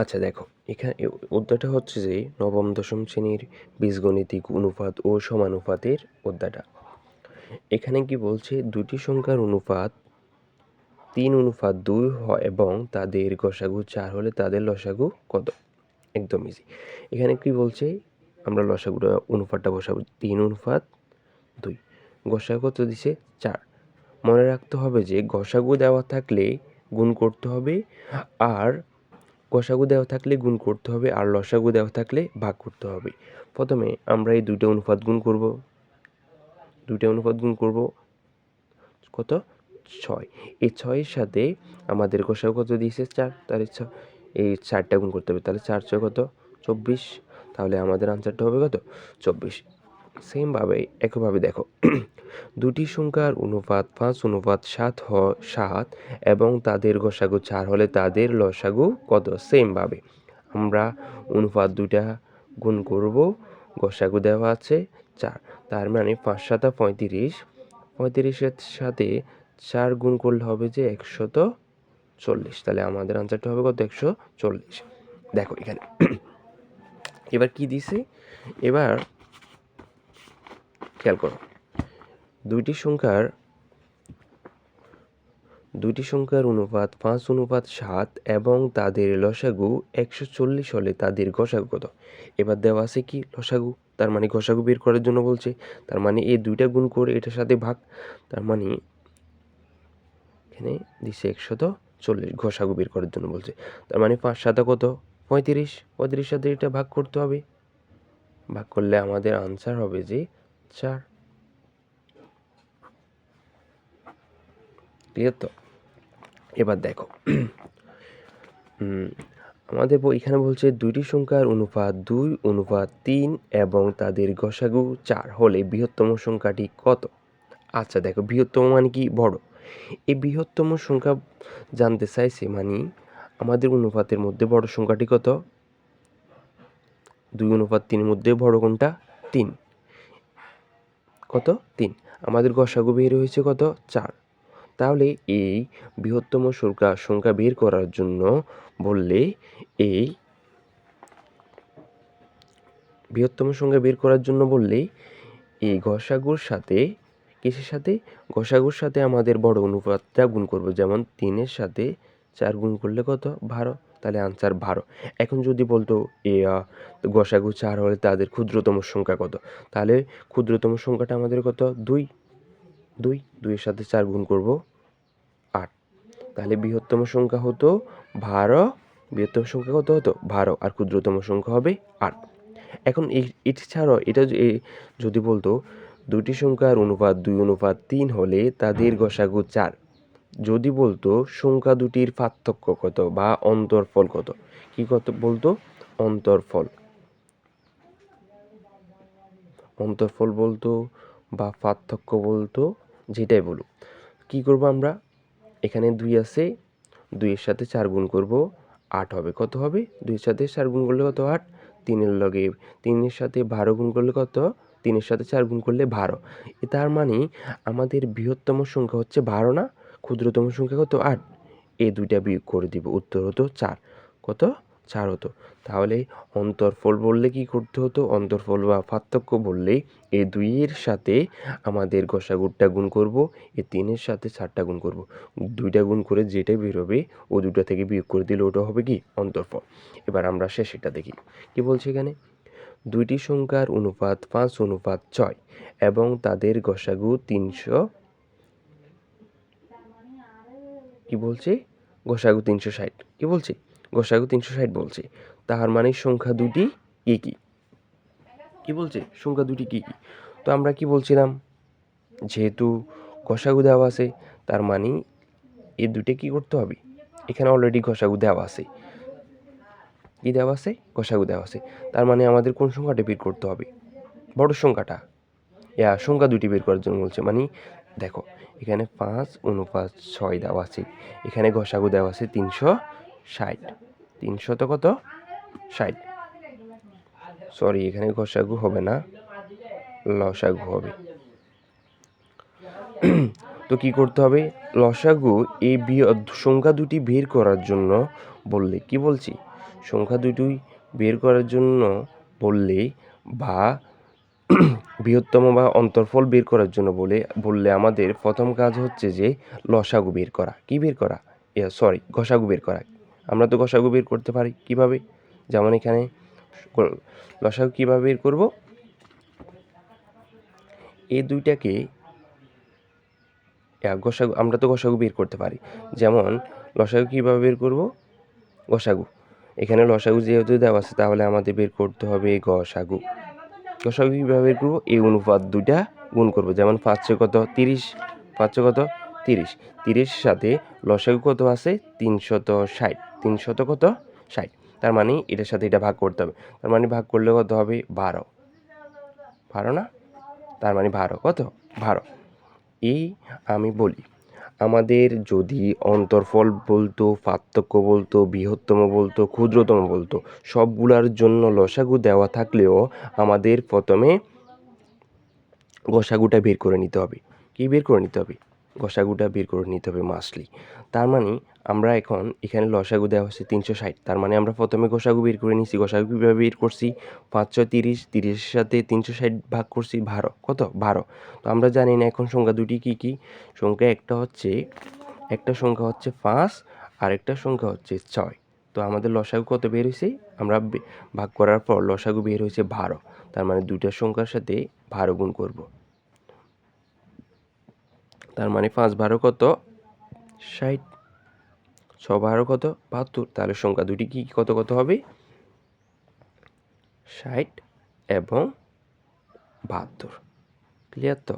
আচ্ছা দেখো, এখানে অধ্যায়টা হচ্ছে যে নবম দশম শ্রেণীর বীজগণিতিক অনুপাত ও সমানুপাতের অধ্যায়টা। এখানে কি বলছে, দুটি সংখ্যার অনুপাত 3:2 হয় এবং তাদের গসাগু 4 হলে তাদের লসাগু কত? একদম ইজি। এখানে কি বলছে, আমরা লসাগুটা অনুপাতটা বসাবো 3:2। গসাগু কত দিছে? 4। মনে রাখতে হবে যে গসাগু দেওয়া থাকলে গুণ করতে হবে, আর গসাগু দেওয়া থাকলে গুণ করতে হবে, আর লসাগু দেওয়া থাকলে ভাগ করতে হবে। প্রথমে আমরা এই দুইটা অনুপাত গুণ করব। কত? 6। এই 6-এর সাথে আমাদের গসাগু কত দিয়েছে? 4। তাহলে এই 4টা গুণ করতে হবে। তাহলে 4 কত? 24। তাহলে আমাদের আনসারটা হবে কত? 24। সেমভাবে একইভাবে দেখো, দুটি সংখ্যার অনুপাত 5:7 এবং তাদের গসাগু 4 হলে তাদের লসাগু কত? সেমভাবে আমরা অনুপাত দুইটা গুণ করব, গসাগু দেওয়া আছে 4। তার মানে 5×7 = 35। সাথে 4 গুণ করলে হবে যে 140। তাহলে আমাদের আনসারটা হবে কত? 140। দেখো এখানে এবার কি দিছে, এবার খেয়াল করো, দুইটি সংখ্যার অনুপাত 5:7 এবং তাদের লসাগু 140 হলে তাদের গসাগু কত? এবার দেওয়া আছে কি? লসাগু। তার মানে গসাগু বের করার জন্য বলছে। তার মানে এই দুইটা গুণ করে এটার সাথে ভাগ। তার মানে এখানে দিছে 140, গসাগু বের করার জন্য বলছে। তার মানে 5×7 কত? 35। 35 সাথে এটা ভাগ করতে হবে। ভাগ করলে আমাদের আনসার হবে যে 4। ক্লিয়ার তো? এবার দেখো, আমাদের এখানে বলছে দুইটি সংখ্যার অনুপাত 2:3 এবং তাদের গসাগু 4 হলে বৃহত্তম সংখ্যাটি কত? আচ্ছা দেখো, বৃহত্তম মানে কি? বড়। এই বৃহত্তম সংখ্যা জানতে চাইছে, মানে আমাদের অনুপাতের মধ্যে বড় সংখ্যাটি কত? 2:3 মধ্যে বড় কোনটা? 3। কত? 3। আমাদের গসাগু বের হয়েছে কত? 4। তাহলে এই বৃহত্তম সংখ্যা বের করার জন্য বললে এই গসাগুর সাথে কিসের সাথে? গসাগুর সাথে আমাদের বড় অনুপাতটা গুণ করব। যেমন 3-এর সাথে 4 গুণ করলে কত? 12। তাহলে আনসার 12। এখন যদি বলতো গসাগু 4 হলে তাদের ক্ষুদ্রতম সংখ্যা কত? তাহলে ক্ষুদ্রতম সংখ্যাটা আমাদের কত? 2। 2-এর সাথে 4 গুণ করব, 8। তাহলে বৃহত্তম সংখ্যা হতো 12। বৃহত্তম সংখ্যা কত হতো? 12। আর ক্ষুদ্রতম সংখ্যা হবে 8। এখন এটি ছাড়াও এটা যদি বলতো দুটি সংখ্যার অনুপাত 2:3 হলে তাদের গসাগু 4, যদি বলতো সংখ্যা দুটির পার্থক্য কত বা অন্তরফল কত, কি কত বলতো? অন্তরফল বলতো বা পার্থক্য বলতো, যেটাই বলুক। কি করব আমরা? এখানে 2 আছে, 2-এর সাথে 4 গুণ করব, 8 হবে। কত হবে? 2-এর সাথে 4 গুণ করলে কত? 8। 3-এর লগে 3-এর সাথে 12 গুণ করলে কত? 3-এর সাথে 4 গুণ করলে 12। তার মানে আমাদের বৃহত্তম সংখ্যা হচ্ছে 12 না? ক্ষুদ্রতম সংখ্যা কত? 8। এই দুইটা বিয়োগ করে দিব, উত্তর হতো 4। কত? 4 হতো। তাহলে অন্তরফল বললে কি করতে হতো? অন্তরফল বা পার্থক্য বললেই এই 2-এর সাথে আমাদের গসাগুটা গুণ করব, এই 3-এর সাথে 4টা গুণ করব। 2টা গুণ করে যেটা বের হবে ও দুটো থেকে বিয়োগ করে দিলে ওটা হবে কি? অন্তরফল। এবার আমরা শেষেরটা দেখি। কি বলছে এখানে? দুইটি সংখ্যার অনুপাত 5:6 এবং তাদের গসাগু 300। কি বলছে? গসাগু 360। কি বলছে? গসাগু 360 বলছে। তার মানে সংখ্যা দুটি কি কি? কি বলছে? সংখ্যা দুটি কি কি? তো আমরা কি বলছিলাম, যেহেতু গসাগু দেওয়া আছে, তার মানে এই দুটো কি করতে হবে? এখানে অলরেডি গসাগু দেওয়া আছে। কি দেওয়া আছে? গসাগু দেওয়া আছে। তার মানে আমাদের কোন সংখ্যাটা বের করতে হবে? বড় সংখ্যাটা। সংখ্যা দুটি বের করার জন্য বলছে। মানে দেখো, এখানে 5:6 দেওয়া আছে, এখানে গসাগু দেওয়া আছে 360। 300 তো কত? 60। সরি, এখানে গসাগু হবে না, লসাগু হবে। তো তো কি করতে হবে, লসাগু এই সংখ্যা দুটি বের করার জন্য বললে, কি বলছি, সংখ্যা দুটি বের করার জন্য বললে বা বৃহত্তম বা অন্তর্ফল বের করার জন্য বললে আমাদের প্রথম কাজ হচ্ছে যে লসাগু বের করা। কি বের করা, গসাগু বের করা। আমরা তো গসাগু বের করতে পারি কিভাবে, যেমন এখানে লসাগু কিভাবে বের করব, এই দুইটাকে গসাগু, আমরা তো গসাগু বের করতে পারি। যেমন লসাগু কিভাবে বের করব, গসাগু, এখানে লসাগু যেহেতু দেওয়া আছে তাহলে আমাদের বের করতে হবে গসাগু। গসাগু কীভাবে বের করবো, এই অনুপাত দুইটা গুণ করব। যেমন 5 কত 30, 5 কত 30, 30 সাথে লসাগু কত আছে 360, 300 কত 60, তার মানে এটার সাথে এটা ভাগ করতে হবে। তার মানে ভাগ করলে কত হবে 12, 12 না, তার মানে 12 কত 12। এই আমি বলি, আমাদের যদি অন্তর্ফল বলতো, পার্থক্য বলতো, বৃহত্তম বলতো, ক্ষুদ্রতম বলতো, সবগুলার জন্য লসাগু দেওয়া থাকলেও আমাদের প্রথমে গসাগুটা বের করে নিতে হবে। কি বের করে নিতে হবে, গসাগুটা বের করে নিতে হবে মাসলি। তার মানে আমরা এখন এখানে লসাগু দেওয়া হচ্ছে 360, তার মানে আমরা প্রথমে গসাগু বের করে নিছি। গসাগু কীভাবে বের করছি, 5 30, 30 সাথে 360 ভাগ করছি 12, কত 12। তো আমরা জানি না এখন সংখ্যা দুটি কী কী। সংখ্যা একটা সংখ্যা হচ্ছে 5 আর একটা সংখ্যা হচ্ছে 6। তো আমাদের লসাগু কত বের হয়েছে, আমরা ভাগ করার পর লসাগু বের হয়েছে 12, তার মানে দুইটা সংখ্যার সাথে 12 গুণ করব। তার মানে 5 12 কত 60, 6 12 কত 72, তাহলে সংখ্যা দুটি কি কত কত হবে 60 এবং 72। ক্লিয়ার তো?